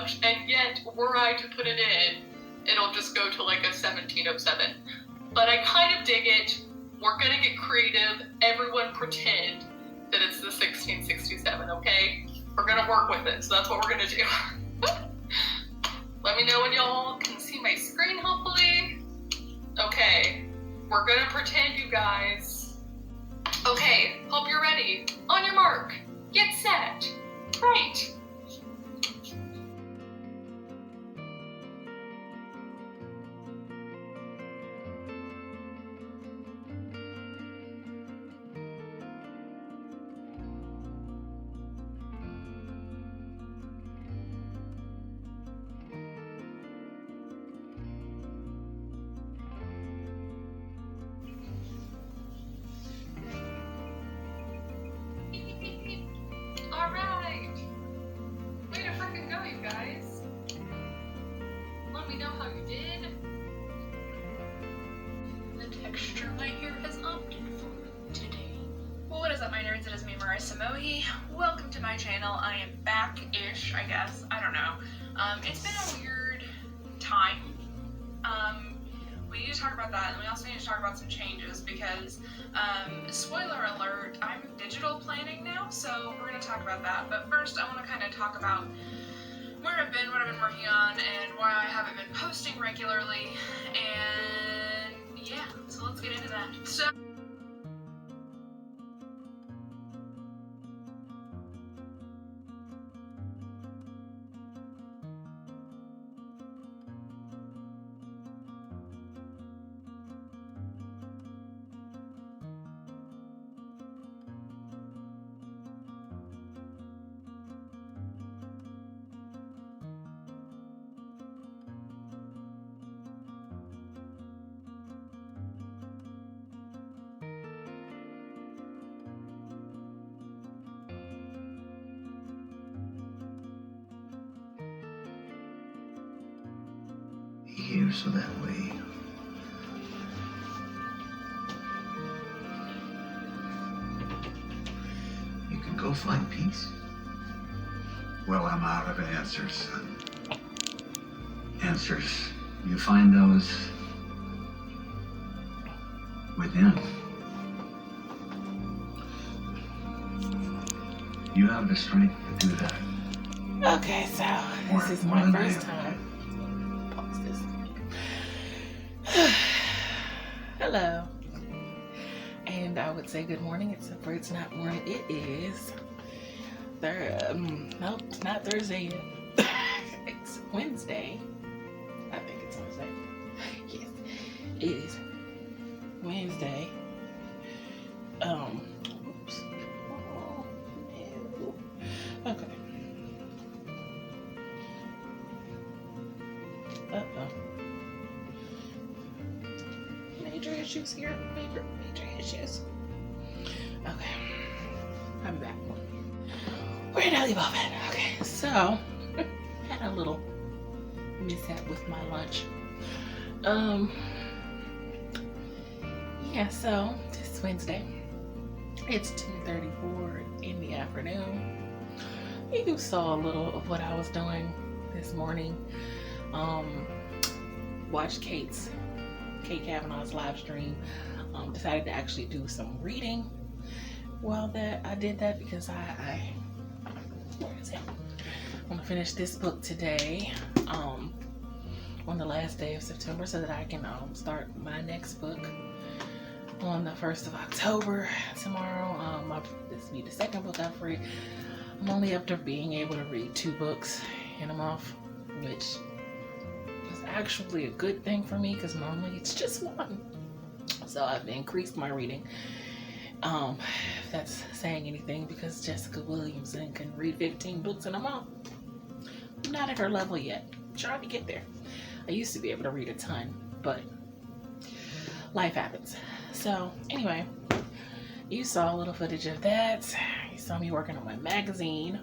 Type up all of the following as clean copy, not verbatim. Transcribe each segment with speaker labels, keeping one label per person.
Speaker 1: much, and yet were I to put it in, it'll just go to like a 1707. But I kind of dig it. We're gonna get creative. Everyone pretend that it's the 1667, okay? We're gonna work with it, so that's what we're gonna do. Let me know when y'all can see my screen, hopefully. Okay, we're gonna pretend, you guys. Okay, hope you're ready. On your mark, get set. Right. Alright. Way to freaking go, you guys. Let me know how you did.
Speaker 2: The texture my hair has opted for today. Well, what is up, my nerds? It is me, Marissa Mohi. Welcome to my channel. I am back-ish, I guess. I don't know. It's been a weird time. We need to talk about that, and we also need to talk about some changes because, spoiler alert, I'm digital planning now, so we're going to talk about that. But first, I want to kind of talk about where I've been, what I've been working on, and why I haven't been posting regularly, and yeah, so let's get into that. So
Speaker 3: here so that way you can go find peace. Well, I'm out of answers, son. Answers, you find those within. You have the strength to do that.
Speaker 4: Okay, so this is my first time. Pause this. Hello. And I would say good morning, except for it's not morning. It is nope, it's not Thursday yet. It's Wednesday. I think it's Wednesday. Yes, it is Wednesday. Oops. Oh, no. Okay. Major issues here. Major issues. Okay. I'm back. Where did I leave off at? Okay, so had a little mishap with my lunch. Yeah, so this Wednesday. It's 2:34 in the afternoon. You saw a little of what I was doing this morning. Watched Kate Kavanaugh's live stream. Decided to actually do some reading. Well, I did that because I want to finish this book today, on the last day of September, so that I can start my next book on the 1st of October tomorrow. This will be the second book I've read. I'm only after being able to read 2 books in a month, which is actually a good thing for me because normally it's just 1. So I've increased my reading. If that's saying anything, because Jessica Williamson can read 15 books in a month. I'm not at her level yet. I'm trying to get there. I used to be able to read a ton, but life happens. So anyway, you saw a little footage of that. You saw me working on my magazine.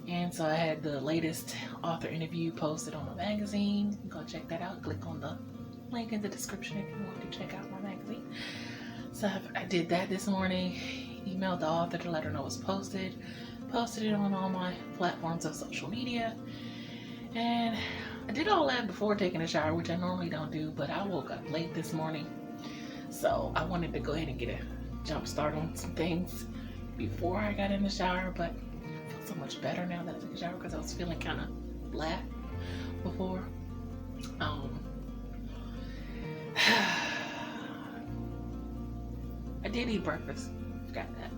Speaker 4: And so I had the latest author interview posted on my magazine. Go check that out. Click on the link in the description if you want to check out my magazine. So I did that this morning. Emailed the author to let her know it was posted. Posted it on all my platforms of social media. And I did all that before taking a shower, which I normally don't do, but I woke up late this morning. So I wanted to go ahead and get a jump start on some things before I got in the shower, but I feel so much better now that I took a shower because I was feeling kind of blah before. I did eat breakfast. Forgot that.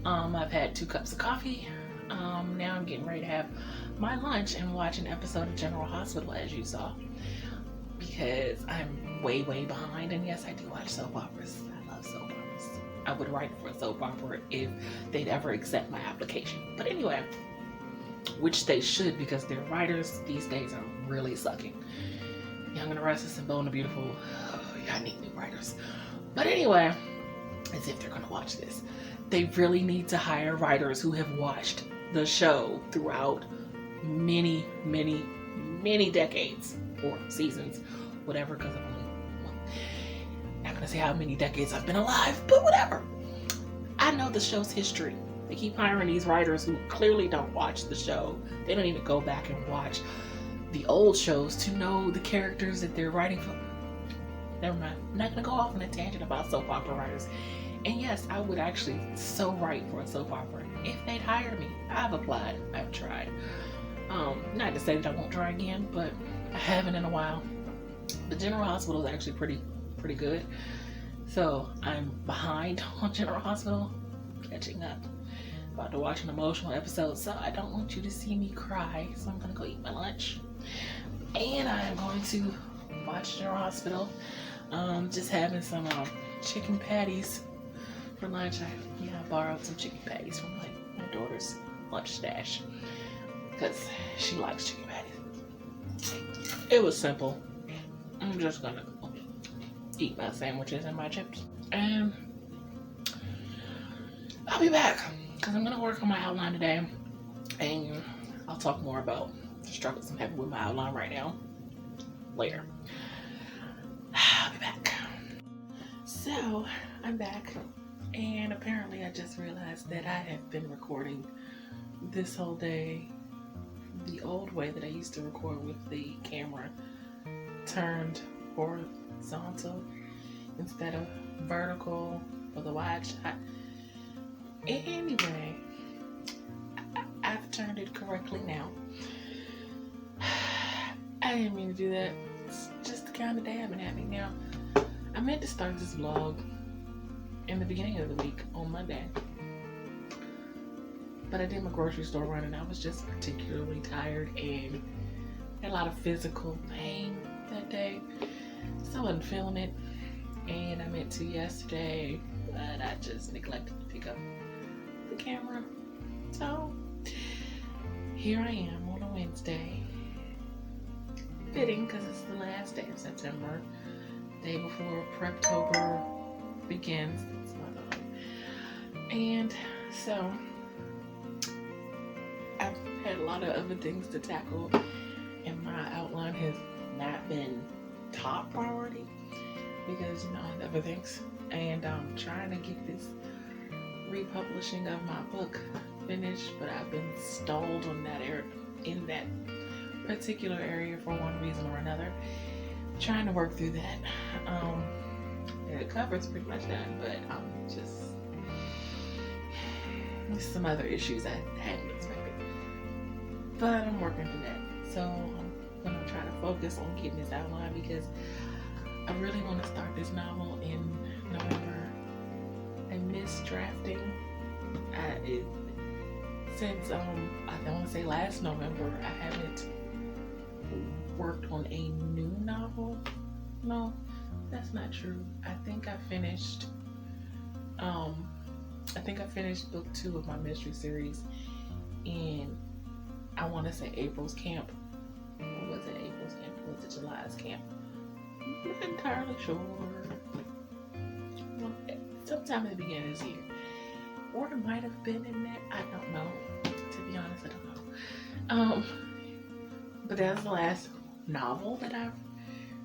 Speaker 4: I've had 2 cups of coffee. Now I'm getting ready to have my lunch and watch an episode of General Hospital, as you saw, because I'm way behind. And yes, I do watch soap operas. I love soap operas. I would write for a soap opera if they'd ever accept my application. But anyway, which they should, because their writers these days are really sucking. Young and the Restless and Bold and the Beautiful. I need new writers. But anyway, as if they're gonna watch this, they really need to hire writers who have watched the show throughout many decades or seasons, whatever, because I'm only not gonna say how many decades I've been alive, but whatever. I know the show's history. They keep hiring these writers who clearly don't watch the show. They don't even go back and watch the old shows to know the characters that they're writing for. Never mind. I'm not gonna go off on a tangent about soap opera writers. And yes, I would actually so write for a soap opera if they'd hire me. I've applied. I've tried. Not to say that I won't try again, but I haven't in a while. But General Hospital is actually pretty good. So I'm behind on General Hospital, catching up. About to watch an emotional episode, so I don't want you to see me cry. So I'm gonna go eat my lunch, and I am going to watch General Hospital. Just having some chicken patties for lunch. I borrowed some chicken patties from my daughter's lunch stash because she likes chicken patties. It was simple. I'm just gonna eat my sandwiches and my chips, and I'll be back because I'm gonna work on my outline today, and I'll talk more about the struggles I'm having with my outline right now later. I'll be back. So I'm back, and apparently I just realized that I have been recording this whole day the old way that I used to record, with the camera turned horizontal instead of vertical for the wide shot. Anyway, I've turned it correctly now. I didn't mean to do that. It's just the kind of day I've been having now. I meant to start this vlog in the beginning of the week on Monday, but I did my grocery store run and I was just particularly tired and had a lot of physical pain that day, so I wasn't feeling it. And I meant to yesterday, but I just neglected to pick up the camera. So here I am on a Wednesday. Fitting, because it's the last day of September, day before Preptober begins. And so I've had a lot of other things to tackle, and my outline has not been top priority because, you know, I have other things. And I'm trying to get this republishing of my book finished, but I've been stalled on that area, in that particular area, for one reason or another. Trying to work through that. The cover's pretty much done, but I'm just, there's some other issues I hadn't expected, but I'm working through that. So I'm gonna try to focus on getting this outline because I really want to start this novel in November. I miss drafting. Since I want to say last November, I haven't worked on a new novel. No, that's not true. I think I finished book 2 of my mystery series in, I want to say, April's camp. Or was it April's camp? Or was it July's camp? I'm not entirely sure. Sometime at the beginning of this year. Or it might have been in that. I don't know. To be honest, I don't know. But that's the last novel that I've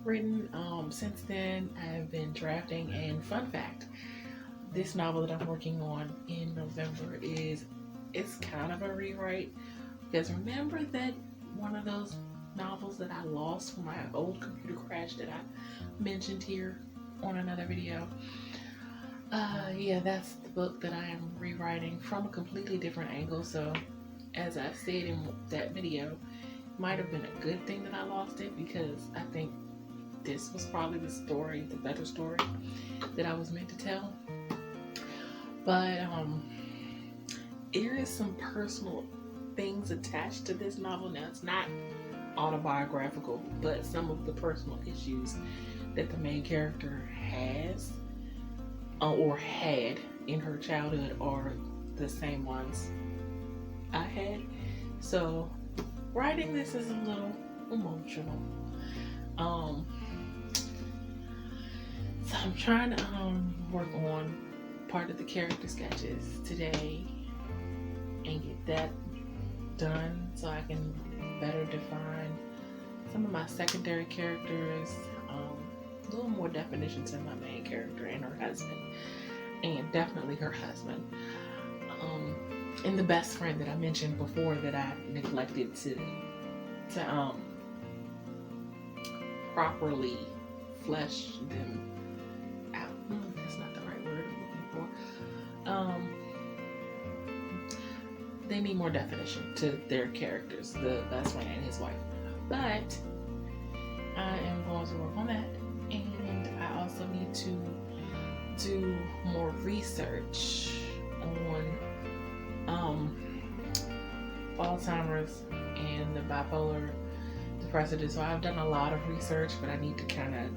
Speaker 4: written. Since then, I've been drafting. And fun fact, this novel that I'm working on in November it's kind of a rewrite. Because remember that one of those novels that I lost when my old computer crashed that I mentioned here on another video. Yeah, that's the book that I am rewriting from a completely different angle. So as I said in that video, it might have been a good thing that I lost it, because I think this was probably the better story that I was meant to tell. But there is some personal things attached to this novel. Now, it's not autobiographical, but some of the personal issues that the main character has or had in her childhood are the same ones I had. So writing this is a little emotional. So I'm trying to work on part of the character sketches today and get that done so I can better define some of my secondary characters, a little more definition to my main character and her husband, and definitely her husband, and the best friend that I mentioned before that I neglected to properly flesh them out. That's not the right word I'm looking for. They need more definition to their characters, the best friend and his wife. But I am going to work on that, and I also need to do more research on Alzheimer's and the bipolar depressive. So I've done a lot of research, but I need to kind of,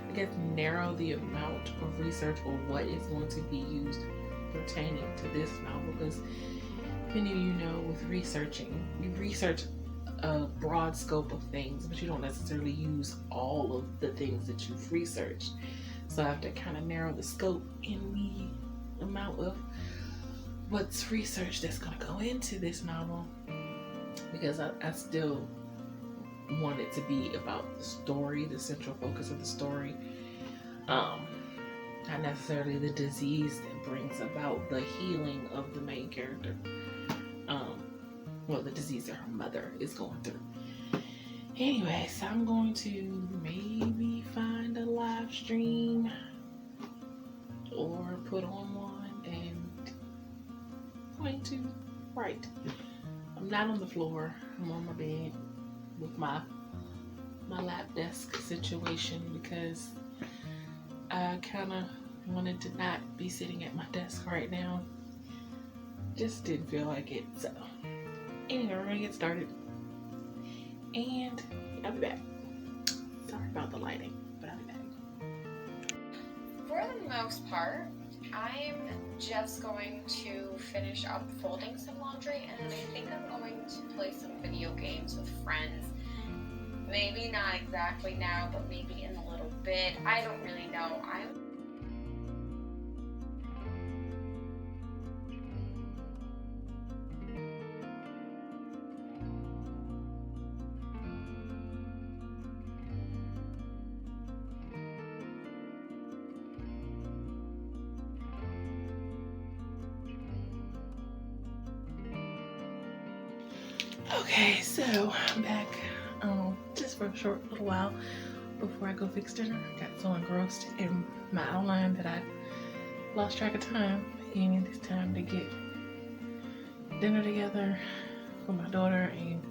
Speaker 4: I guess, narrow the amount of research or what is going to be used pertaining to this novel, because many of you know, with researching, you research a broad scope of things, but you don't necessarily use all of the things that you've researched. So I have to kind of narrow the scope in the amount of what's research that's going to go into this novel, because I still want it to be about the story, the central focus of the story, not necessarily the disease that brings about the healing of the main character. Well, the disease that her mother is going through. Anyway, so I'm going to maybe find a live stream or put on one, and I'm going to write. I'm not on the floor. I'm on my bed with my lap desk situation, because I kind of wanted to not be sitting at my desk right now. Just didn't feel like it. So anyway, we're gonna get started, and I'll be back. Sorry about the lighting, but I'll be back.
Speaker 2: For the most part, I'm just going to finish up folding some laundry, and then I think I'm going to play some video games with friends. Maybe not exactly now, but maybe in a little bit. I don't really know.
Speaker 4: Okay, so I'm back just for a short little while before I go fix dinner. I got so engrossed in my outline that I lost track of time, and it's time to get dinner together for my daughter and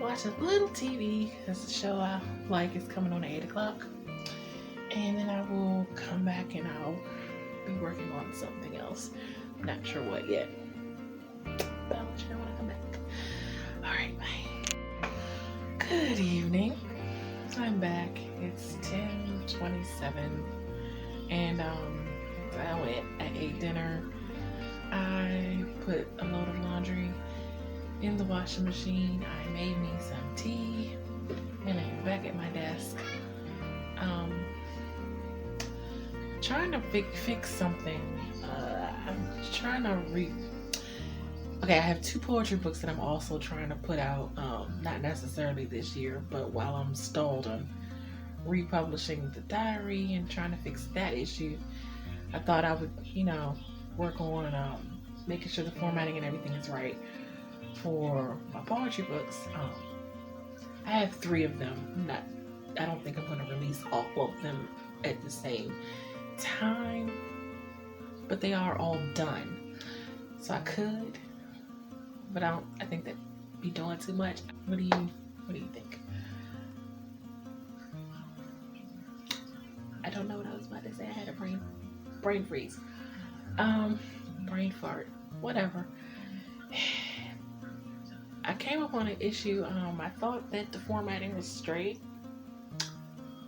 Speaker 4: watch a little TV, because the show I like is coming on at 8 o'clock. And then I will come back and I'll be working on something else. Not sure what yet, but I'll let you know when I come back. Alright, bye. Good evening. I'm back. It's 10:27, and I ate dinner. I put a load of laundry in the washing machine. I made me some tea, and I'm back at my desk. Trying to fix something. I'm trying to Okay, I have 2 poetry books that I'm also trying to put out, not necessarily this year, but while I'm stalled on republishing the diary and trying to fix that issue, I thought I would, work on making sure the formatting and everything is right for my poetry books. I have 3 of them. I don't think I'm going to release all of them at the same time, but they are all done. So I could, but I think that'd be doing too much. What do you think? I don't know what I was about to say. I had a brain freeze. Brain fart. Whatever. I came up on an issue. I thought that the formatting was straight,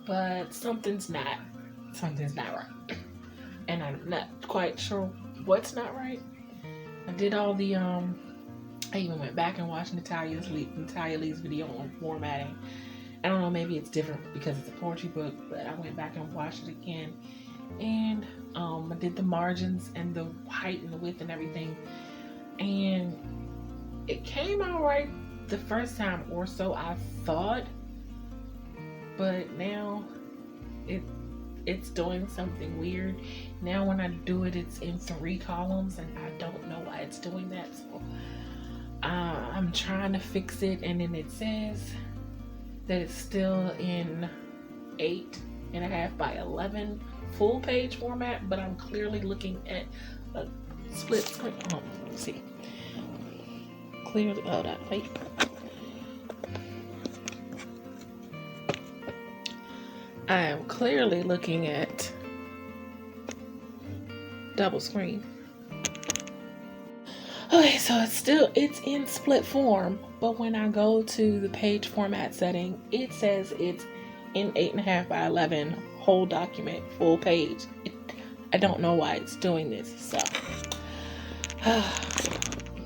Speaker 4: but something's not right. And I'm not quite sure what's not right. I did all the I even went back and watched Natalia Lee's video on formatting. I don't know, maybe it's different because it's a poetry book, but I went back and watched it again. And I did the margins and the height and the width and everything. And it came out right the first time or so, I thought. But now it's doing something weird. Now when I do it, it's in 3 columns, and I don't know why it's doing that. So I'm trying to fix it, and then it says that it's still in 8.5 by 11 full page format, but I'm clearly looking at a split screen. Oh, let me see. Clearly, hold on, wait. I am clearly looking at double screen. Okay, so it's in split form, but when I go to the page format setting, it says it's in 8.5 by 11 whole document, full page. I don't know why it's doing this, so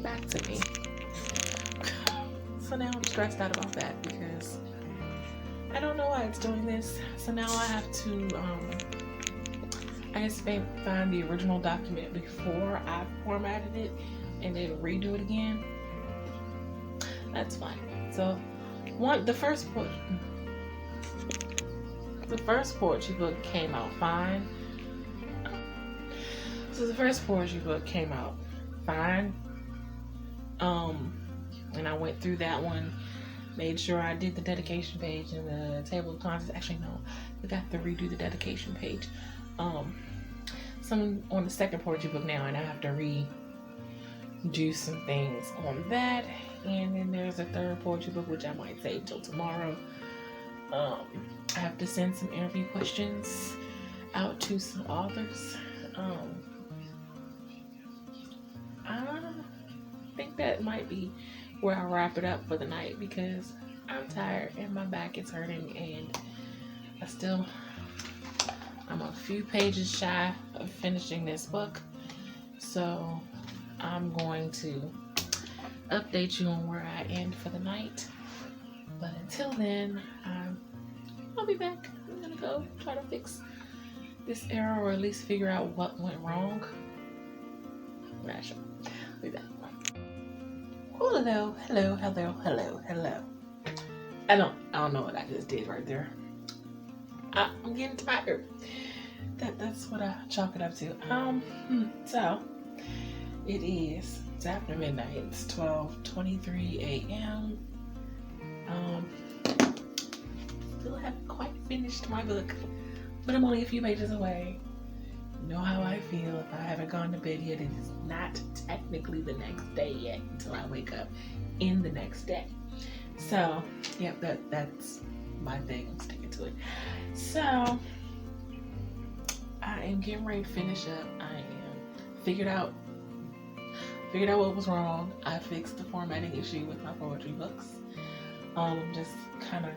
Speaker 4: back to me. So now I'm stressed out about that because I don't know why it's doing this. So now I have to I guess find the original document before I formatted it and then redo it again. That's fine. So the first poetry book came out fine. So the first poetry book came out fine. And I went through that one, made sure I did the dedication page and the table of contents. Actually, no, I got to redo the dedication page. Some on the second poetry book now, and I have to redo some things on that. And then there's a third poetry book, which I might save till tomorrow. I have to send some interview questions out to some authors. I think that might be where I'll wrap it up for the night because I'm tired and my back is hurting, and I'm a few pages shy of finishing this book. So I'm going to update you on where I end for the night. But until then, I'll be back. I'm gonna go try to fix this error, or at least figure out what went wrong. I'm not sure. I'll be back. Oh, hello. I don't know what I just did right there. I'm getting tired. That's what I chalk it up to. So it's after midnight. It's 12:23 a.m. Still haven't quite finished my book, but I'm only a few pages away. You know how I feel if I haven't gone to bed yet. It is not technically the next day yet until I wake up in the next day. So, yeah, that's my thing. I'm sticking to it. So, I am getting ready to finish up. I am figured out what was wrong. I fixed the formatting issue with my poetry books. I'm just kind of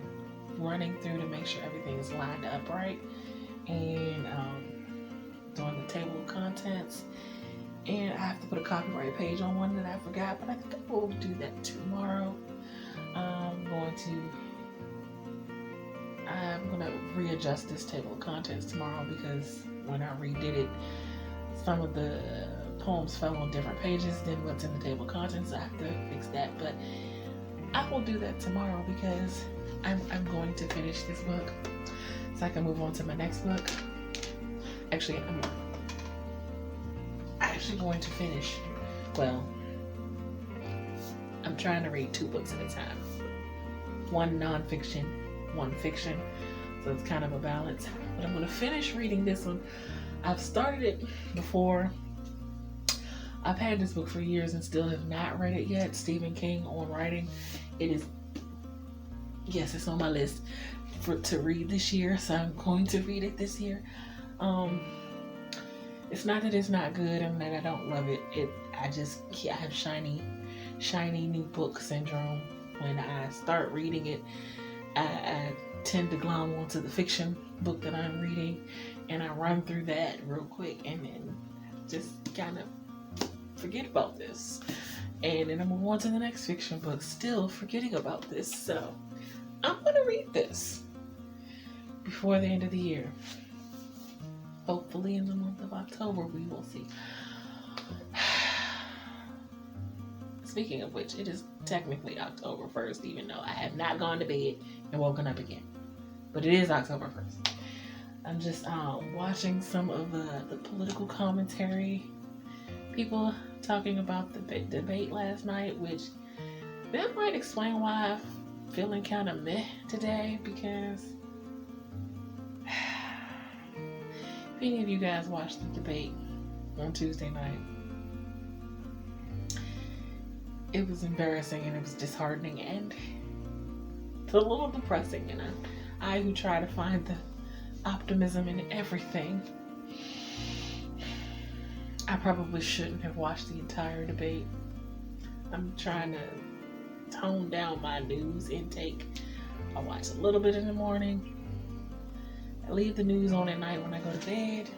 Speaker 4: running through to make sure everything is lined up right, and doing the table of contents. And I have to put a copyright page on one that I forgot, but I think I will do that tomorrow. I'm gonna readjust this table of contents tomorrow because when I redid it, some of the poems fell on different pages than what's in the table of contents. So I have to fix that, but I will do that tomorrow because I'm going to finish this book so I can move on to my next book. Actually, I'm actually going to finish. Well, I'm trying to read 2 books at a time. one nonfiction, one fiction. So it's kind of a balance. But I'm going to finish reading this one. I've started it before. I've had this book for years and still have not read it yet. Stephen King on Writing. It is, yes, it's on my list to read this year. So I'm going to read it this year. It's not that it's not good and that I don't love it. I have shiny new book syndrome. When I start reading it, I tend to glom onto the fiction book that I'm reading, and I run through that real quick and then just kind of forget about this. And then I move on to the next fiction book, still forgetting about this. So I'm going to read this before the end of the year. Hopefully in the month of October, we will see. Speaking of which, it is technically October 1st, even though I have not gone to bed and woken up again. But it is October 1st. I'm just watching some of the political commentary. People talking about the debate last night, which that might explain why I'm feeling kind of meh today, because if any of you guys watched the debate on Tuesday night, it was embarrassing and it was disheartening and a little depressing. And I who try to find the optimism in everything, I probably shouldn't have watched the entire debate. I'm trying to tone down my news intake. I watch a little bit in the morning. I leave the news on at night when I go to bed.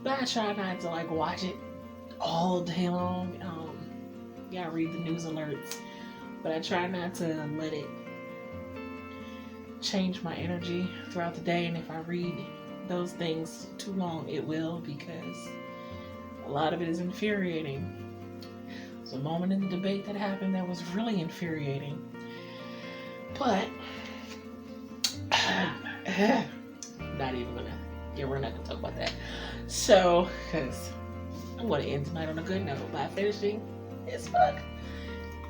Speaker 4: But I try not to watch it all day long. I read the news alerts, but I try not to let it change my energy throughout the day. And if I read those things too long, it will, because a lot of it is infuriating. There's a moment in the debate that happened that was really infuriating, but not even gonna, we're not gonna talk about that. So, because I'm gonna end tonight on a good note by finishing this book.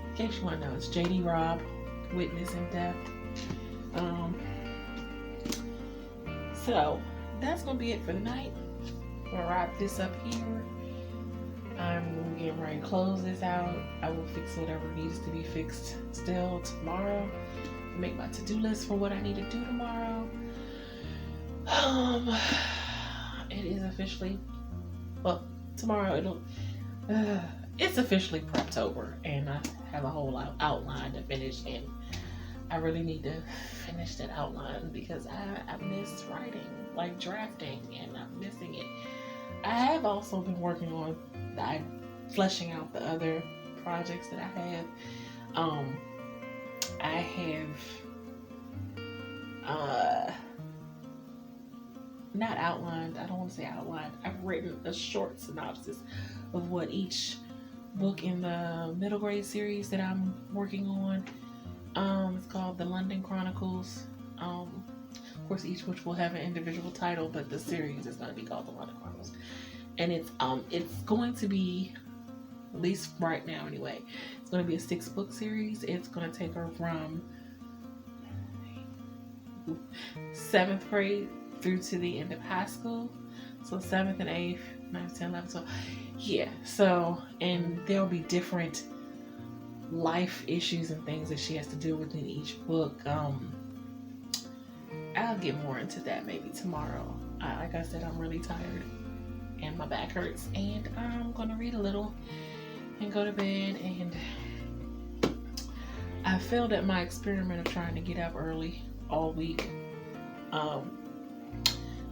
Speaker 4: In case you want to know, it's J.D. Robb, Witness in Death. So that's gonna be it for the night. I'm gonna wrap this up here. I'm getting ready to close this out. I will fix whatever needs to be fixed still tomorrow. Make my to-do list for what I need to do tomorrow. It is officially, well, tomorrow it's officially Preptober, and I have a whole outline to finish, and I really need to finish that outline because I miss writing, drafting, and I'm missing it. I have also been working on fleshing out the other projects that I have. I have not outlined, I don't want to say outlined, I've written a short synopsis of what each book in the middle grade series that I'm working on. It's called The London Chronicles. Of course, each which will have an individual title, but the series is going to be called The London Chronicles. And it's going to be, at least right now anyway, it's going to be a 6-book series. It's going to take her from 7th grade through to the end of high school. So 7th and 8th, 9th, 10th, 11th. So yeah. So, and there'll be different life issues and things that she has to deal with in each book. I'll get more into that maybe tomorrow. Like I said, I'm really tired and my back hurts, and I'm going to read a little and go to bed. And I failed at my experiment of trying to get up early all week. No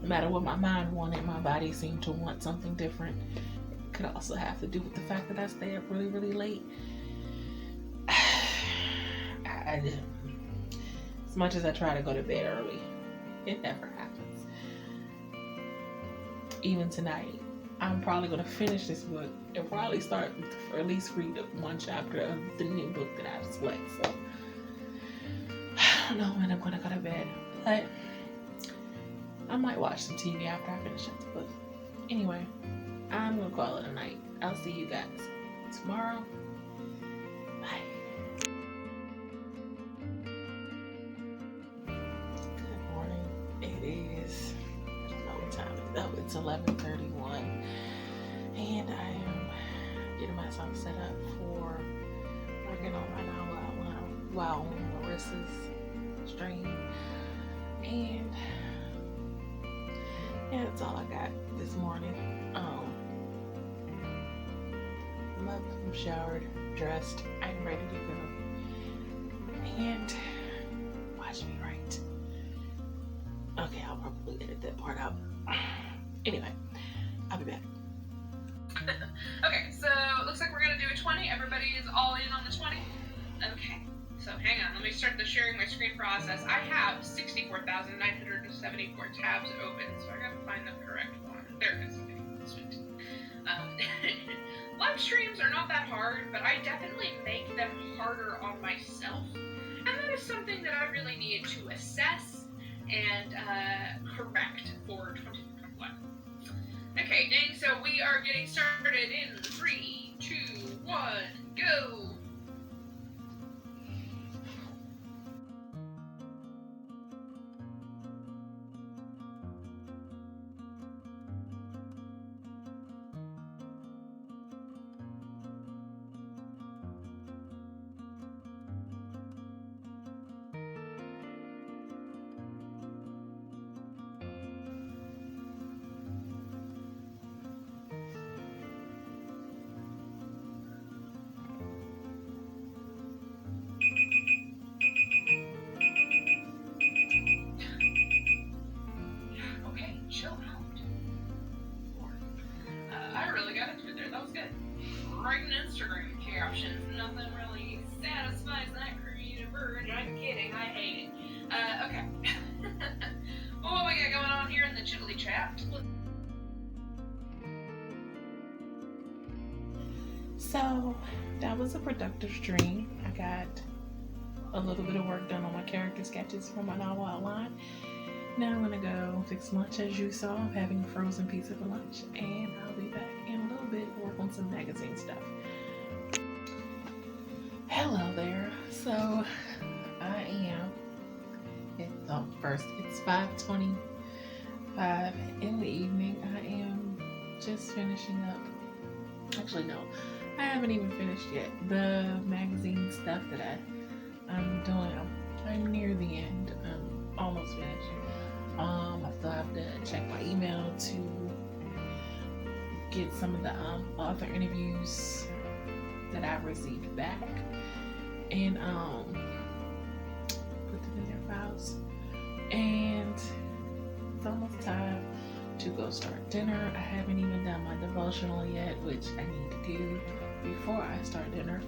Speaker 4: matter what my mind wanted, my body seemed to want something different. It could also have to do with the fact that I stay up really, really late. As much as I try to go to bed early, it never happens. Even tonight, I'm probably going to finish this book and probably start, or at least read one chapter of the new book that I've selected. So I don't know when I'm going to go to bed, but I might watch some TV after I finish up the book. Anyway, I'm going to call it a night. I'll see you guys tomorrow. Bye. It's 11:31, and I am getting myself set up for working on my novel outline while on Marissa's stream. And yeah, that's all I got this morning. I'm showered, dressed, I'm ready to go. And watch me write. Okay, I'll probably edit that part out. Anyway, I'll be back.
Speaker 2: Okay, so it looks like we're gonna do a 20. Everybody is all in on the 20. Okay, so hang on. Let me start the sharing my screen process. I have 64,974 tabs open, so I gotta find the correct one. There it is. Okay, sweet. Live streams are not that hard, but I definitely make them harder on myself, and that is something that I really need to assess and correct for 2021. Okay, dang, so we are getting started in 3, 2, 1, go! Okay, chill out. I really got into it there. That was good. Writing Instagram captions. Nothing really satisfies that creative urge. I'm kidding. I hate it. Okay. What we got going on here in the Chiddly chat?
Speaker 4: So that was a productive stream. I got a little bit of work done on my character sketches for my novel outline. Now I'm gonna go fix lunch. As you saw, I'm having a frozen pizza for lunch, and I'll be back in a little bit to work on some magazine stuff. Hello there. So I am. It's 5:25 in the evening. I am just finishing up. Actually, no, I haven't even finished yet. The magazine stuff that I'm doing. I'm near the end. I'm almost finished. I still have to check my email to get some of the author interviews that I've received back and put them in their files. And it's almost time to go start dinner. I haven't even done my devotional yet, which I need to do before I start dinner.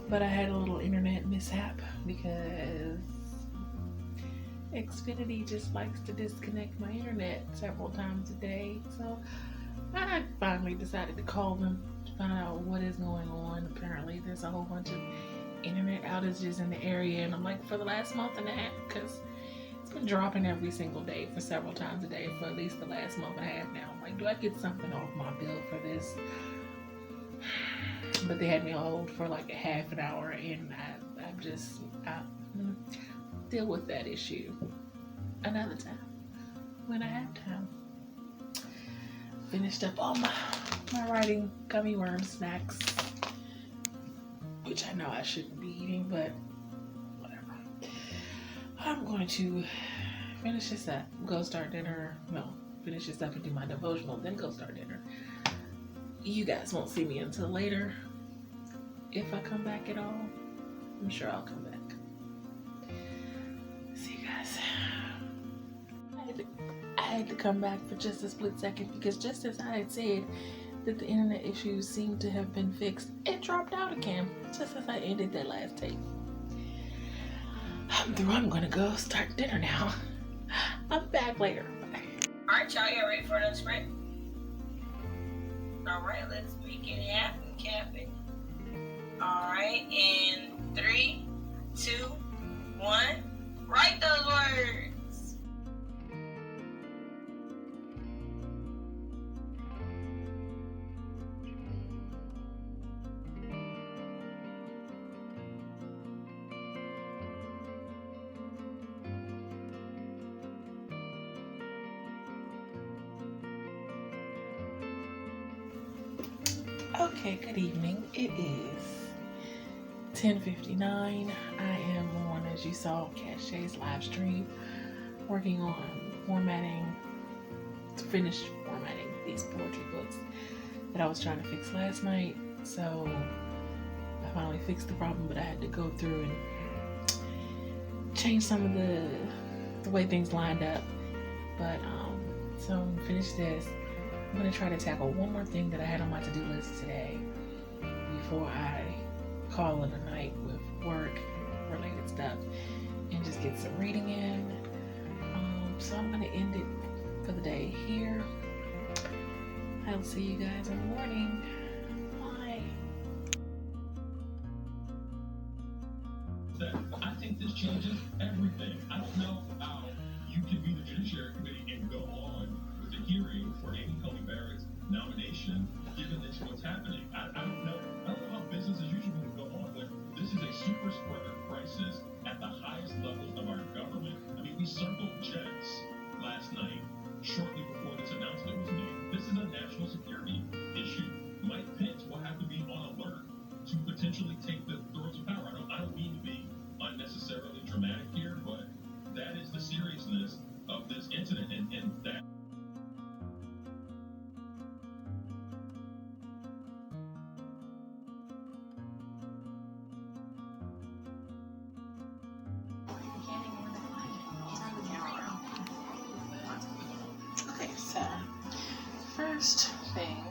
Speaker 4: But I had a little internet mishap because Xfinity just likes to disconnect my internet several times a day. So I finally decided to call them to find out what is going on. Apparently there's a whole bunch of internet outages in the area, and I'm like, for the last month and a half, because it's been dropping every single day for several times a day for at least the last month and a half now. I'm like, do I get something off my bill for this? But they had me on hold for like a half an hour, and I'm just deal with that issue another time when I have time. Finished up all my writing gummy worm snacks, which I know I shouldn't be eating, but whatever. I'm going to finish this up, go start dinner. No, finish this up and do my devotional, then go start dinner. You guys won't see me until later. If I come back at all, I'm sure I'll come back. See you guys. I had to come back for just a split second because just as I had said that the internet issues seemed to have been fixed, it dropped out again just as I ended that last tape. I'm through. I'm gonna go start dinner now. I'm back later.
Speaker 5: Alright, y'all, y'all ready for another sprint? Alright, let's make it happen, Captain. Alright, in 3, 2, 1, write those words.
Speaker 4: Okay, good evening. It is 10:59. I am on, as you saw, Cachet's live stream, working on finish formatting these poetry books that I was trying to fix last night. So I finally fixed the problem, but I had to go through and change some of the way things lined up. But so I'm gonna finish this. I'm gonna try to tackle one more thing that I had on my to-do list today before I call it a night with work related stuff and just get some reading in. So I'm gonna end it for the day here. I'll see you guys in the morning. Bye.
Speaker 6: I think this changes everything. I don't know how you can be the Judiciary Committee and go on with the hearing for Amy Coney Barrett's nomination, given this what's happening. I don't know. I don't know how business as usual can go on when this is a super spreader crisis at the highest levels of our government. I mean, we circled jets last night, shortly before this announcement was made. This is a national security issue. Mike Pence will have to be on alert to potentially take the throats of power. I don't mean to be unnecessarily dramatic here, but that is the seriousness of this incident, and that.
Speaker 4: Okay, so first thing.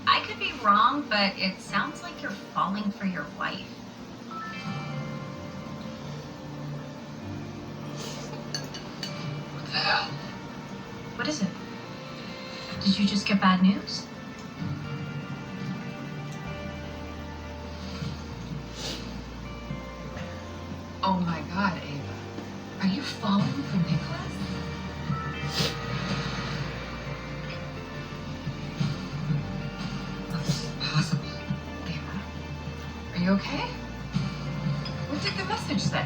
Speaker 7: I could be wrong, but it sounds like you're falling for your wife.
Speaker 6: What the hell?
Speaker 7: What is it? Did you just get bad news? Oh my God, Ava. Are you falling for Nicholas?
Speaker 6: Possible.
Speaker 7: Ava, are you okay? What did the message say?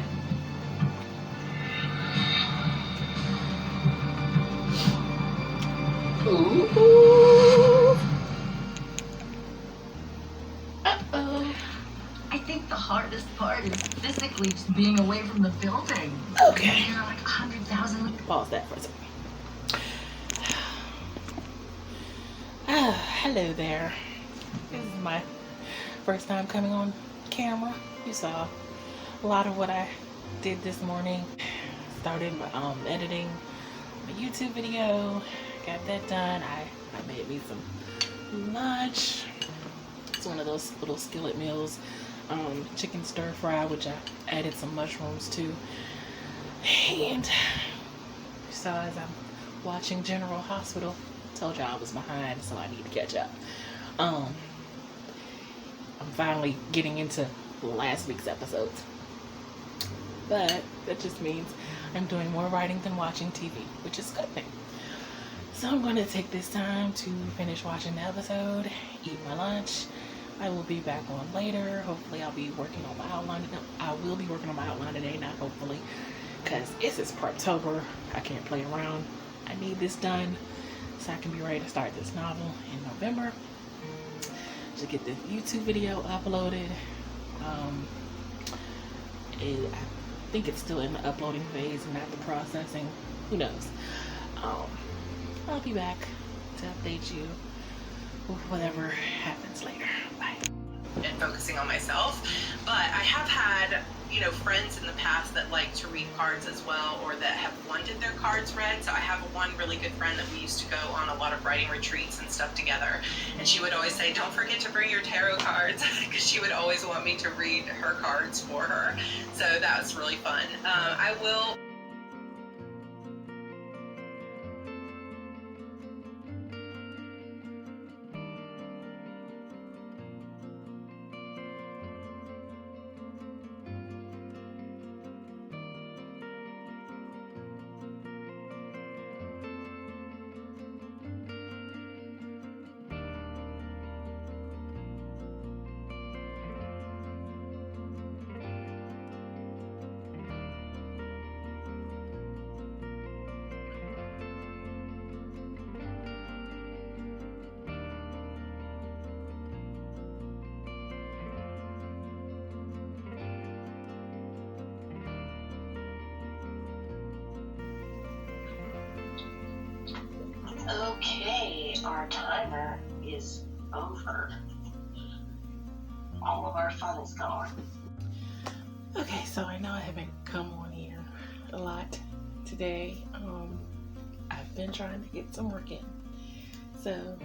Speaker 4: Ooh. Uh-oh.
Speaker 7: I think the hardest part is physically just being away from the building.
Speaker 4: Okay.
Speaker 7: There are like 100,000.
Speaker 4: Pause that for a second. Hello there. This is my first time coming on camera. You saw a lot of what I did this morning. Started editing my YouTube video. Got that done. I made me some lunch. It's one of those little skillet meals. Chicken stir fry, which I added some mushrooms to. And you saw as I'm watching General Hospital, told y'all I was behind, so I need to catch up. I'm finally getting into last week's episodes, but that just means I'm doing more writing than watching TV, which is a good thing. So I'm going to take this time to finish watching the episode, eat my lunch. I will be back on later. Hopefully I'll be working on my outline. No, I will be working on my outline today, not hopefully, because it's October. I can't play around. I need this done so I can be ready to start this novel in November. To get the YouTube video uploaded. I think it's still in the uploading phase and not the processing. Who knows? I'll be back to update you with whatever happens later. Bye.
Speaker 8: and focusing on myself. But I have had, you know, friends in the past that like to read cards as well, or that have wanted their cards read. So I have one really good friend that we used to go on a lot of writing retreats and stuff together, and she would always say, don't forget to bring your tarot cards, because she would always want me to read her cards for her. So that was really fun. I will
Speaker 9: Okay, our timer is over. All of our fun is gone.
Speaker 4: Okay, so I know I haven't come on here a lot today. I've been trying to get some work in. So,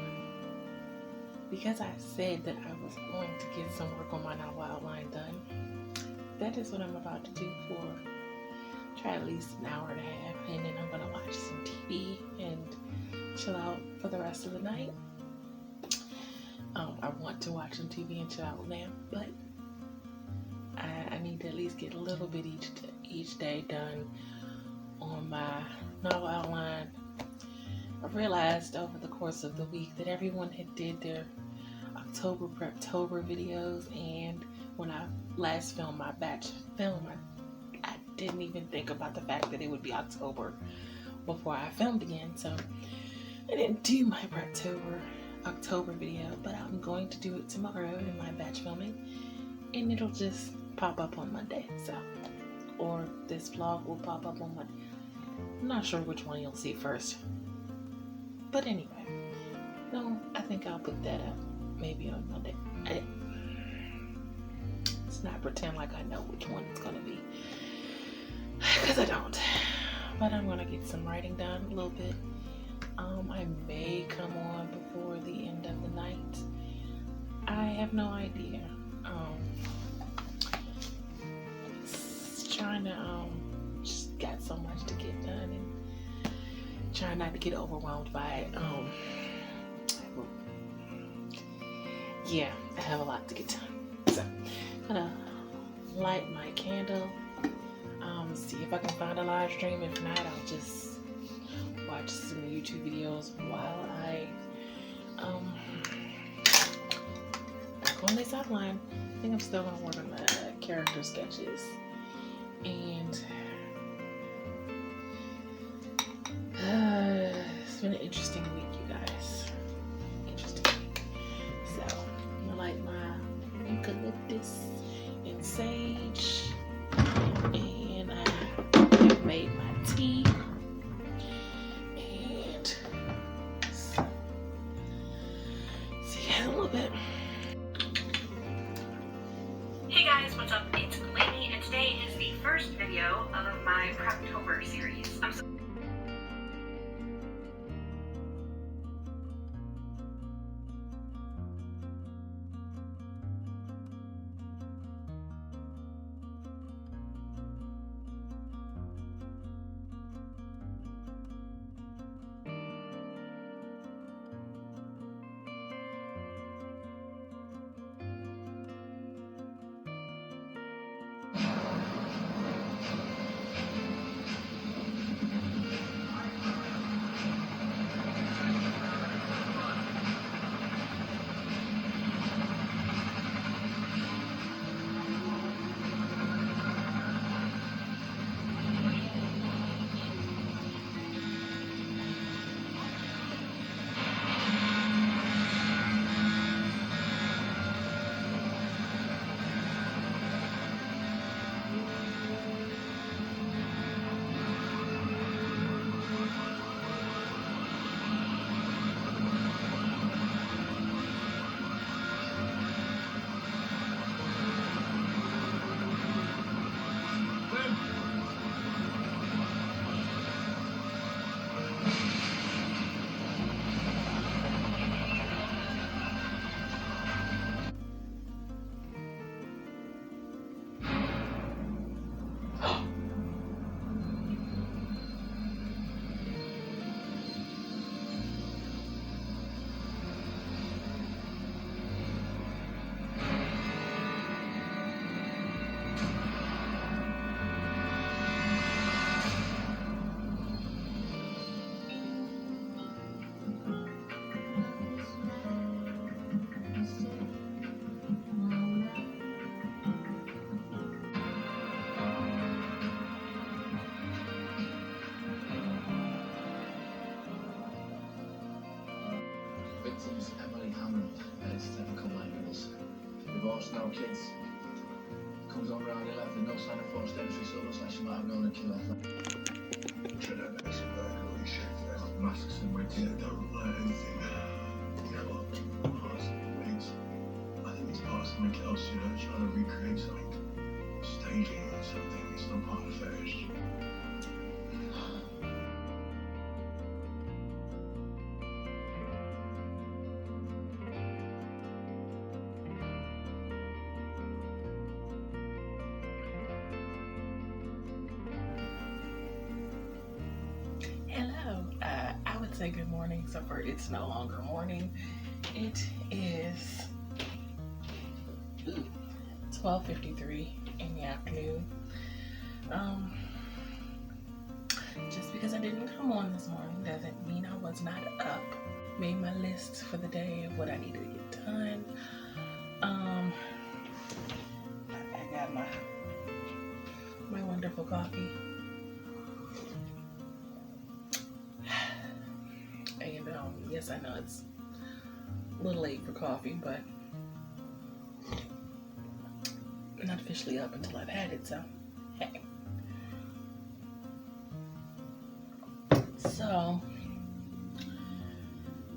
Speaker 4: because I said that I was going to get some work on my novel outline done, that is what I'm about to do for try at least an hour and a half, and then I'm going to watch some TV and chill out for the rest of the night. I want to watch some TV and chill out now, but I need to at least get a little bit each day done on my novel outline. I realized over the course of the week that everyone had did their October Preptober videos, and when I last filmed my batch film, I didn't even think about the fact that it would be October before I filmed again, so I didn't do my Preptober October video, but I'm going to do it tomorrow in my batch filming, and it'll just pop up on Monday, so, or this vlog will pop up on Monday. I'm not sure which one you'll see first, but anyway, no, I think I'll put that up maybe on Monday. Let's not pretend like I know which one it's gonna be, because I don't, but I'm gonna get some writing done a little bit. I may come on before the end of the night. I have no idea. Just trying to just got so much to get done and trying not to get overwhelmed by it. Yeah, I have a lot to get done. So I'm gonna light my candle. See if I can find a live stream. If not, I'll just watch some YouTube videos while I work on this outline. I think I'm still gonna work on the character sketches, and it's been an interesting week, you guys. Interesting week. So I'm gonna light my eucalyptus and sage, and I have made my tea.
Speaker 10: Hey guys, what's up? It's Lainey, and today is the first video of my Preptober series.
Speaker 11: lost now, kids. Comes on round 11, no sign of forced entry, so it looks like she might have known the killer.
Speaker 3: Should have been some holy shit. Masks and wigs. Yeah, don't let anything. You know what? Masks and wigs. I think it's part of something else, you know, trying to recreate something staging or something. It's not part of the fetish.
Speaker 4: Hello. I would say good morning, so far it's no longer morning. It is 12:53 in the afternoon. Just because I didn't come on this morning doesn't mean I was not up. Made my list for the day of what I need to get done. I got my wonderful coffee. And yes, I know it's a little late for coffee, but I'm not officially up until I've had it, so hey. So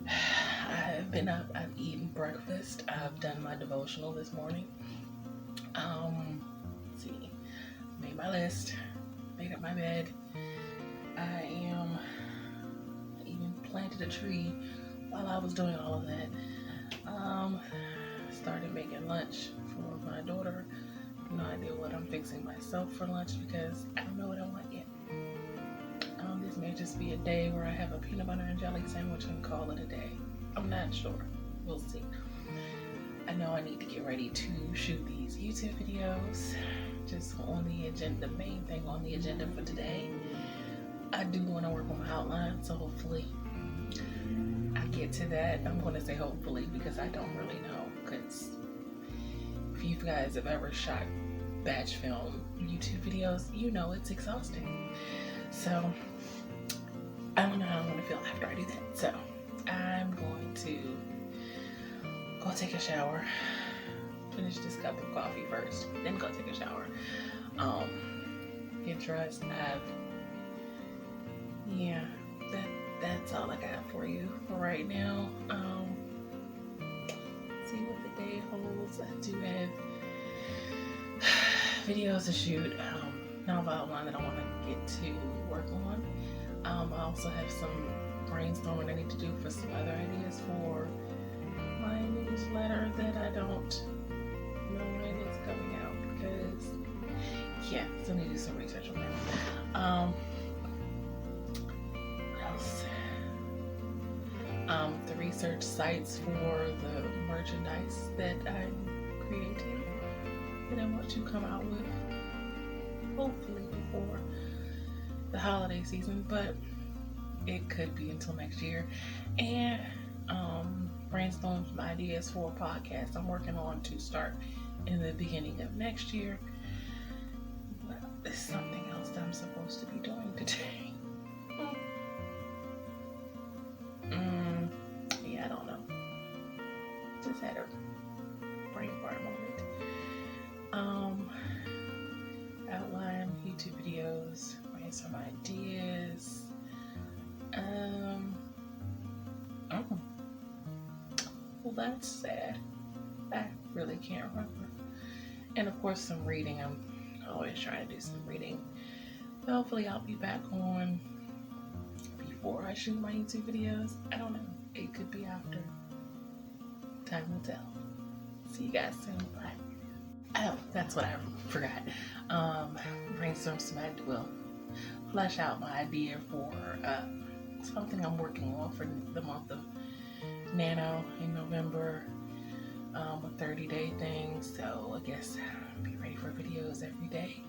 Speaker 4: I've been up, I've eaten breakfast, I've done my devotional this morning. Let's see, made my list, made up my bed. I even planted a tree while I was doing all of that. Started making lunch for my daughter. No idea what I'm fixing myself for lunch because I don't know what I want yet. This may just be a day where I have a peanut butter and jelly sandwich and call it a day. I'm not sure. We'll see. I know I need to get ready to shoot these YouTube videos. Just on the agenda, the main thing on the agenda for today. I do want to work on my outline, so hopefully I get to that. I'm going to say hopefully because I don't really know. Because if you guys have ever shot batch film YouTube videos, you know it's exhausting. So I don't know how I'm going to feel after I do that. So I'm going to go take a shower, finish this cup of coffee first, then go take a shower. Get dressed. That's all I got for you for right now. See what the day holds. I do have videos to shoot. Novel outline that I want to get to work on. I also have some brainstorming I need to do for some other ideas for my newsletter that I don't know when it's coming out because still need to do some research on that. What else? The research sites for the merchandise that I'm creating that I want to come out with hopefully before the holiday season, but it could be until next year. And brainstorm some ideas for a podcast I'm working on to start in the beginning of next year. Well, there's something else that I'm supposed to be doing today. I don't know. Just had a brain fart moment. Outline YouTube videos, write some ideas. Well, that's sad. I really can't remember. And of course, some reading. I'm always trying to do some reading. Hopefully, I'll be back on before I shoot my YouTube videos. I don't know. It could be after. Time will tell. See you guys soon. Bye. Oh, that's what I forgot. Brainstorm some ideas. Well, flesh out my idea for something I'm working on for the month of Nano in November. A 30-day thing. So I guess be ready for videos every day.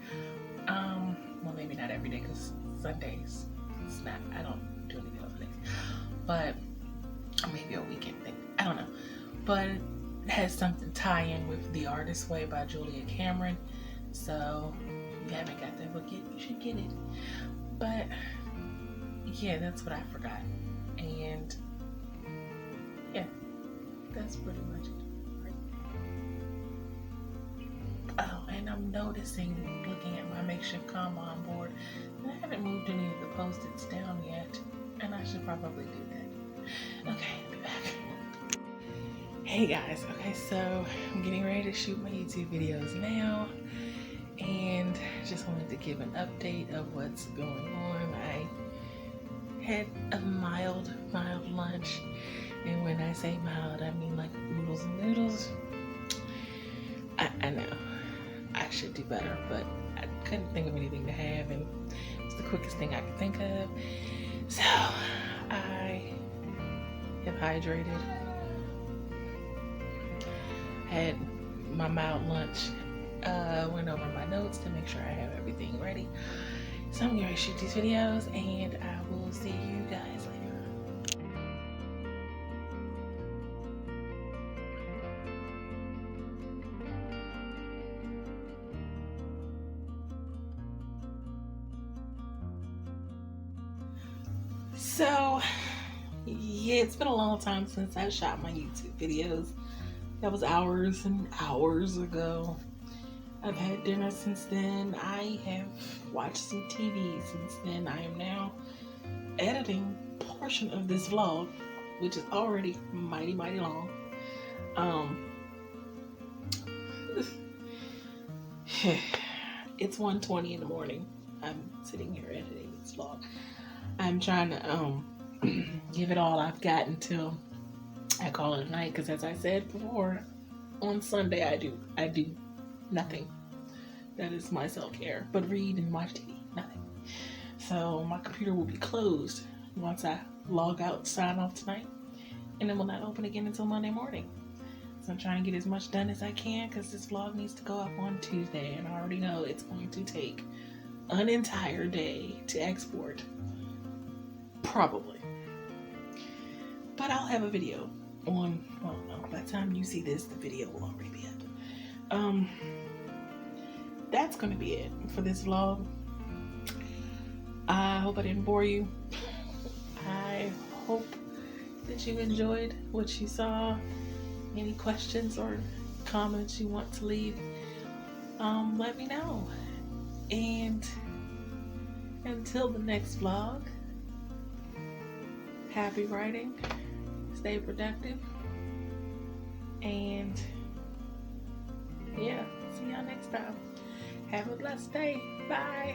Speaker 4: Well, maybe not every day because Sundays. It's not. I don't do anything on Sundays. But maybe a weekend thing. I don't know. But it has something tie-in with The Artist's Way by Julia Cameron. So if you haven't got that book yet, you should get it. But yeah, that's what I forgot. And yeah, that's pretty much it. and I'm noticing, looking at my makeshift Kanban board, that I haven't moved any of the post-its down yet, and I should probably do that. Okay, I'll be back. Hey guys, okay, so I'm getting ready to shoot my YouTube videos now, and just wanted to give an update of what's going on. I had a mild lunch, and when I say mild, I mean like noodles and noodles. I know I should do better, but I couldn't think of anything to have, and it's the quickest thing I could think of. So I have hydrated, had my mild lunch, went over my notes to make sure I have everything ready. So I'm going to shoot these videos, and I will see you guys later. So, yeah, it's been a long time since I shot my YouTube videos. That was hours and hours ago. I've had dinner since then. I have watched some TV since then. I am now editing a portion of this vlog, which is already mighty long. It's 1:20 in the morning. I'm sitting here editing this vlog. I'm trying to give it all I've got until I call it a night, because as I said before, on Sunday I do nothing. That is my self-care, but read and watch TV, nothing. So my computer will be closed once I log out, sign off tonight, and it will not open again until Monday morning. So I'm trying to get as much done as I can, because this vlog needs to go up on Tuesday, and I already know it's going to take an entire day to export. Probably. But I'll have a video on, well, no, by the time you see this, the video will already be up. That's going to be it for this vlog. I hope I didn't bore you. I hope that you enjoyed what you saw. Any questions or comments you want to leave, let me know. And until the next vlog, happy writing, stay productive, and yeah, see y'all next time. Have a blessed day. Bye.